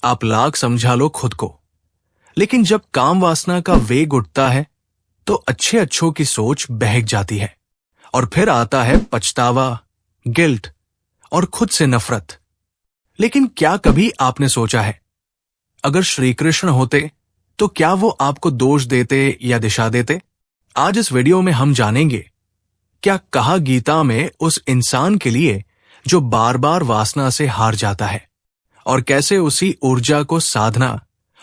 आप लाख समझा लो खुद को, लेकिन जब काम वासना का वेग उठता है तो अच्छे अच्छों की सोच बहक जाती है और फिर आता है पछतावा, गिल्ट और खुद से नफरत। लेकिन क्या कभी आपने सोचा है, अगर श्री कृष्ण होते तो क्या वो आपको दोष देते या दिशा देते? आज इस वीडियो में हम जानेंगे क्या कहा गीता में उस इंसान के लिए जो बार बार वासना से हार जाता है, और कैसे उसी ऊर्जा को साधना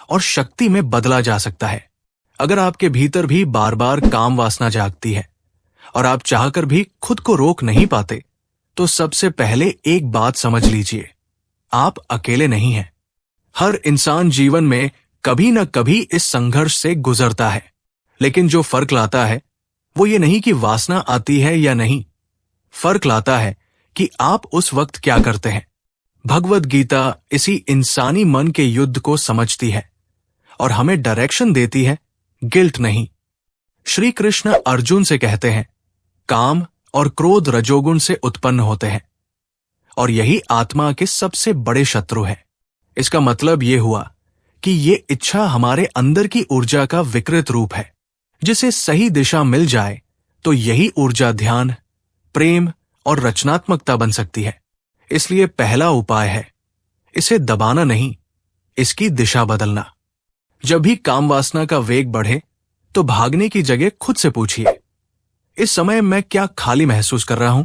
और शक्ति में बदला जा सकता है। अगर आपके भीतर भी बार बार काम वासना जागती है और आप चाहकर भी खुद को रोक नहीं पाते, तो सबसे पहले एक बात समझ लीजिए, आप अकेले नहीं हैं। हर इंसान जीवन में कभी न कभी इस संघर्ष से गुजरता है, लेकिन जो फर्क लाता है वो ये नहीं कि वासना आती है या नहीं, फर्क लाता है कि आप उस वक्त क्या करते हैं। भगवद गीता इसी इंसानी मन के युद्ध को समझती है और हमें डायरेक्शन देती है, गिल्ट नहीं। श्री कृष्ण अर्जुन से कहते हैं, काम और क्रोध रजोगुण से उत्पन्न होते हैं और यही आत्मा के सबसे बड़े शत्रु है। इसका मतलब यह हुआ कि ये इच्छा हमारे अंदर की ऊर्जा का विकृत रूप है, जिसे सही दिशा मिल जाए तो यही ऊर्जा ध्यान, प्रेम और रचनात्मकता बन सकती है। इसलिए पहला उपाय है, इसे दबाना नहीं, इसकी दिशा बदलना। जब भी काम वासना का वेग बढ़े तो भागने की जगह खुद से पूछिए, इस समय मैं क्या खाली महसूस कर रहा हूं?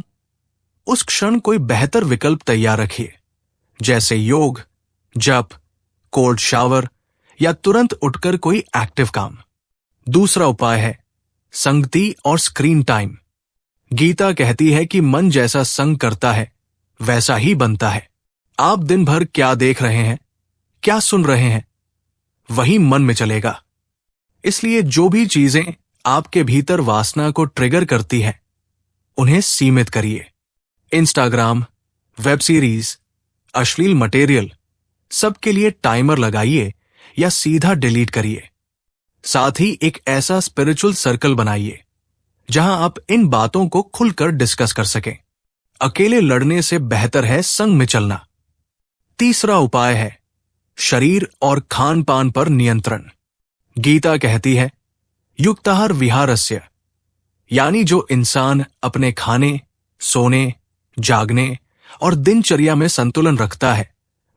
उस क्षण कोई बेहतर विकल्प तैयार रखिए, जैसे योग, जप, कोल्ड शावर या तुरंत उठकर कोई एक्टिव काम। दूसरा उपाय है संगति और स्क्रीन टाइम। गीता कहती है कि मन जैसा संग करता है वैसा ही बनता है। आप दिन भर क्या देख रहे हैं, क्या सुन रहे हैं, वही मन में चलेगा। इसलिए जो भी चीजें आपके भीतर वासना को ट्रिगर करती हैं, उन्हें सीमित करिए। इंस्टाग्राम, वेब सीरीज, अश्लील मटेरियल, सबके लिए टाइमर लगाइए या सीधा डिलीट करिए। साथ ही एक ऐसा स्पिरिचुअल सर्कल बनाइए जहां आप इन बातों को खुलकर डिस्कस कर सकें। अकेले लड़ने से बेहतर है संग में चलना। तीसरा उपाय है शरीर और खान पान पर नियंत्रण। गीता कहती है, युक्ताहार विहारस्य, यानी जो इंसान अपने खाने, सोने, जागने और दिनचर्या में संतुलन रखता है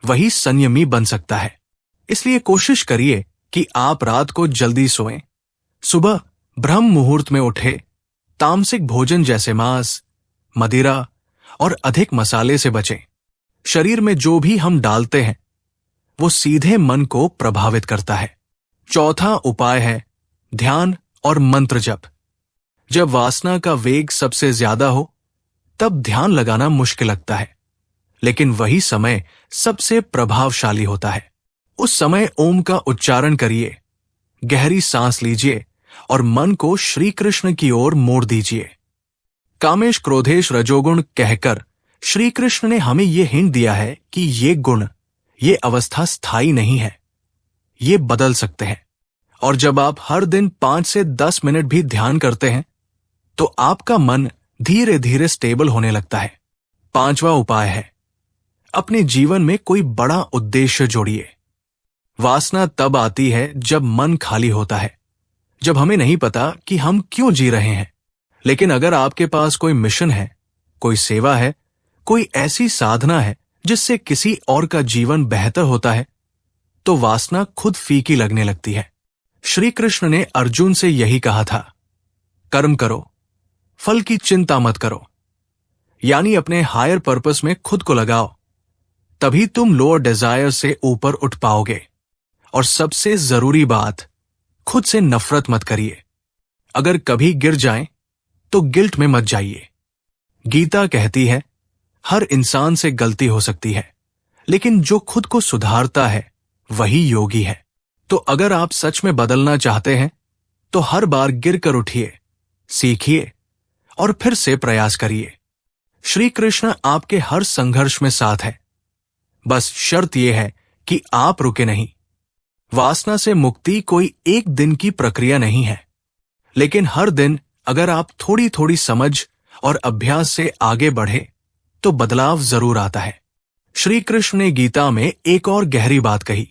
वही संयमी बन सकता है। इसलिए कोशिश करिए कि आप रात को जल्दी सोएं, सुबह ब्रह्म मुहूर्त में उठे, तामसिक भोजन जैसे मांस, मदिरा और अधिक मसाले से बचें। शरीर में जो भी हम डालते हैं वो सीधे मन को प्रभावित करता है। चौथा उपाय है ध्यान और मंत्र जप। जब वासना का वेग सबसे ज्यादा हो तब ध्यान लगाना मुश्किल लगता है, लेकिन वही समय सबसे प्रभावशाली होता है। उस समय ओम का उच्चारण करिए, गहरी सांस लीजिए और मन को श्री कृष्ण की ओर मोड़ दीजिए। कामेश क्रोधेश रजोगुण कहकर श्री कृष्ण ने हमें यह हिंट दिया है कि ये गुण, ये अवस्था स्थायी नहीं है, ये बदल सकते हैं। और जब आप हर दिन 5 से 10 मिनट भी ध्यान करते हैं तो आपका मन धीरे धीरे स्टेबल होने लगता है। पांचवा उपाय है अपने जीवन में कोई बड़ा उद्देश्य जोड़िए। वासना तब आती है जब मन खाली होता है, जब हमें नहीं पता कि हम क्यों जी रहे हैं। लेकिन अगर आपके पास कोई मिशन है, कोई सेवा है, कोई ऐसी साधना है जिससे किसी और का जीवन बेहतर होता है, तो वासना खुद फीकी लगने लगती है। श्री कृष्ण ने अर्जुन से यही कहा था, कर्म करो, फल की चिंता मत करो, यानी अपने हायर पर्पस में खुद को लगाओ, तभी तुम लोअर डिजायर से ऊपर उठ पाओगे। और सबसे जरूरी बात, खुद से नफरत मत करिए। अगर कभी गिर जाएं तो गिल्ट में मत जाइए। गीता कहती है, हर इंसान से गलती हो सकती है, लेकिन जो खुद को सुधारता है वही योगी है। तो अगर आप सच में बदलना चाहते हैं तो हर बार गिर कर उठिए, सीखिए और फिर से प्रयास करिए। श्री कृष्ण आपके हर संघर्ष में साथ है। बस शर्त यह है कि आप रुके नहीं। वासना से मुक्ति कोई एक दिन की प्रक्रिया नहीं है, लेकिन हर दिन अगर आप थोड़ी थोड़ी समझ और अभ्यास से आगे बढ़े तो बदलाव जरूर आता है। श्री कृष्ण ने गीता में एक और गहरी बात कही।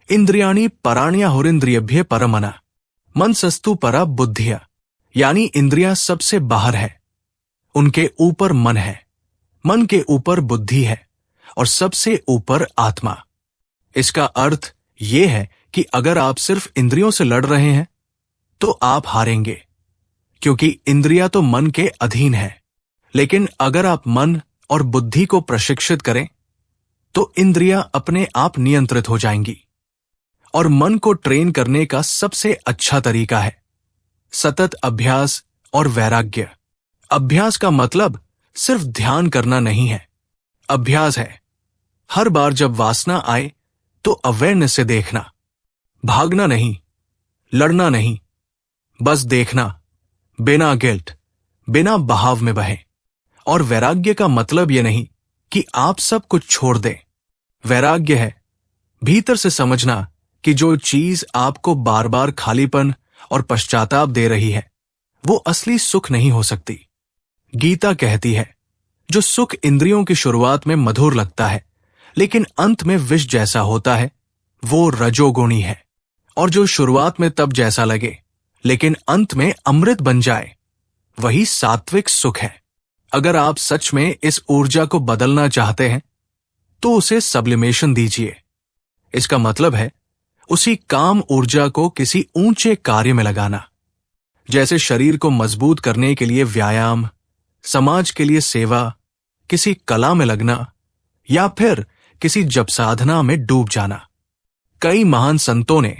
इंद्रियाणि पराण्याहुरिंद्रियभ्य परमना मनसस्तु परा बुद्धिया, यानी इंद्रियां सबसे बाहर है, उनके ऊपर मन है, मन के ऊपर बुद्धि है और सबसे ऊपर आत्मा। इसका अर्थ यह है कि अगर आप सिर्फ इंद्रियों से लड़ रहे हैं तो आप हारेंगे, क्योंकि इंद्रियां तो मन के अधीन है। लेकिन अगर आप मन और बुद्धि को प्रशिक्षित करें तो इंद्रियां अपने आप नियंत्रित हो जाएंगी। और मन को ट्रेन करने का सबसे अच्छा तरीका है सतत अभ्यास और वैराग्य। अभ्यास का मतलब सिर्फ ध्यान करना नहीं है। अभ्यास है हर बार जब वासना आए तो अवेयरनेस से देखना, भागना नहीं, लड़ना नहीं, बस देखना, बिना गिल्ट, बिना बहाव में बहे। और वैराग्य का मतलब यह नहीं कि आप सब कुछ छोड़ दें। वैराग्य है भीतर से समझना कि जो चीज आपको बार बार खालीपन और पश्चाताप दे रही है वो असली सुख नहीं हो सकती। गीता कहती है जो सुख इंद्रियों की शुरुआत में मधुर लगता है लेकिन अंत में विष जैसा होता है वो रजोगुणी है, और जो शुरुआत में तब जैसा लगे लेकिन अंत में अमृत बन जाए वही सात्विक सुख है। अगर आप सच में इस ऊर्जा को बदलना चाहते हैं तो उसे सब्लिमेशन दीजिए। इसका मतलब है उसी काम ऊर्जा को किसी ऊंचे कार्य में लगाना, जैसे शरीर को मजबूत करने के लिए व्यायाम, समाज के लिए सेवा, किसी कला में लगना या फिर किसी जप साधना में डूब जाना। कई महान संतों ने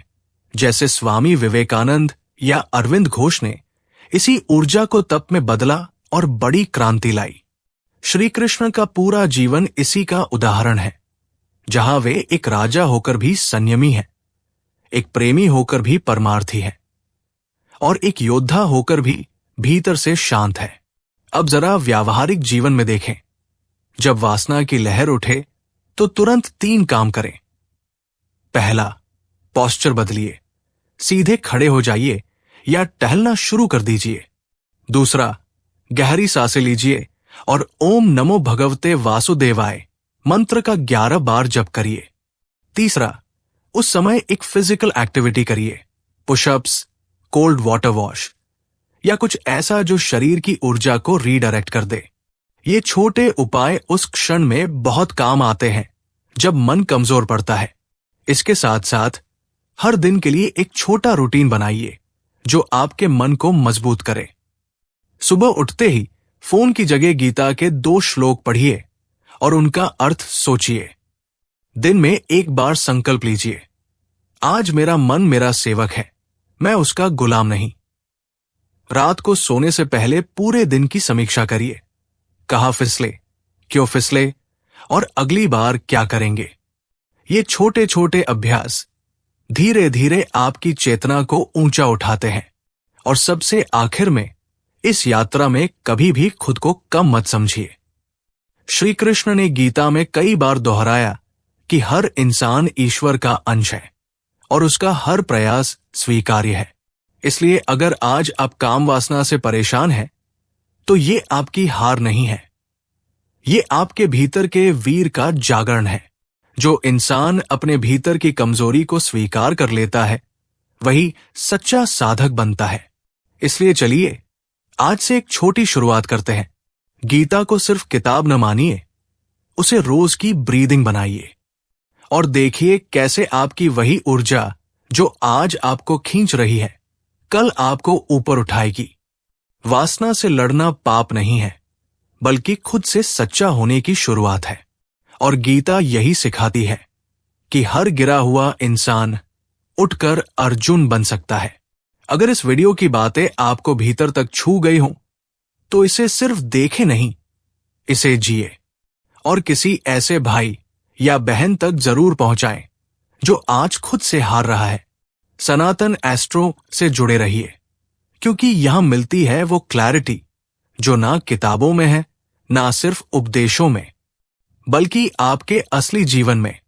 जैसे स्वामी विवेकानंद या अरविंद घोष ने इसी ऊर्जा को तप में बदला और बड़ी क्रांति लाई। श्री कृष्ण का पूरा जीवन इसी का उदाहरण है, जहां वे एक राजा होकर भी संयमी है, एक प्रेमी होकर भी परमार्थी है और एक योद्धा होकर भी भीतर से शांत है। अब जरा व्यावहारिक जीवन में देखें। जब वासना की लहर उठे तो तुरंत 3 काम करें। पहला, पोस्चर बदलिए, सीधे खड़े हो जाइए या टहलना शुरू कर दीजिए। दूसरा, गहरी सांसें लीजिए और ओम नमो भगवते वासुदेवाय मंत्र का 11 बार जप करिए। तीसरा, उस समय एक फिजिकल एक्टिविटी करिए, पुशअप्स, कोल्ड वाटर वॉश या कुछ ऐसा जो शरीर की ऊर्जा को रीडायरेक्ट कर दे। ये छोटे उपाय उस क्षण में बहुत काम आते हैं जब मन कमजोर पड़ता है। इसके साथ साथ हर दिन के लिए एक छोटा रूटीन बनाइए जो आपके मन को मजबूत करे। सुबह उठते ही फोन की जगह गीता के 2 श्लोक पढ़िए और उनका अर्थ सोचिए। दिन में एक बार संकल्प लीजिए, आज मेरा मन मेरा सेवक है, मैं उसका गुलाम नहीं। रात को सोने से पहले पूरे दिन की समीक्षा करिए, कहाँ फिसले, क्यों फिसले और अगली बार क्या करेंगे। ये छोटे छोटे अभ्यास धीरे धीरे आपकी चेतना को ऊंचा उठाते हैं और सबसे आखिर में इस यात्रा में कभी भी खुद को कम मत समझिए। श्री कृष्ण ने गीता में कई बार दोहराया कि हर इंसान ईश्वर का अंश है और उसका हर प्रयास स्वीकार्य है। इसलिए अगर आज आप काम वासना से परेशान हैं तो ये आपकी हार नहीं है, ये आपके भीतर के वीर का जागरण है। जो इंसान अपने भीतर की कमजोरी को स्वीकार कर लेता है वही सच्चा साधक बनता है। इसलिए चलिए आज से एक छोटी शुरुआत करते हैं। गीता को सिर्फ किताब न मानिए, उसे रोज की ब्रीदिंग बनाइए और देखिए कैसे आपकी वही ऊर्जा जो आज आपको खींच रही है कल आपको ऊपर उठाएगी। वासना से लड़ना पाप नहीं है, बल्कि खुद से सच्चा होने की शुरुआत है। और गीता यही सिखाती है कि हर गिरा हुआ इंसान उठकर अर्जुन बन सकता है। अगर इस वीडियो की बातें आपको भीतर तक छू गई हों तो इसे सिर्फ देखें नहीं, इसे जिए और किसी ऐसे भाई या बहन तक जरूर पहुंचाएं जो आज खुद से हार रहा है। सनातन एस्ट्रो से जुड़े रहिए, क्योंकि यहां मिलती है वो क्लैरिटी जो ना किताबों में है, ना सिर्फ उपदेशों में, बल्कि आपके असली जीवन में।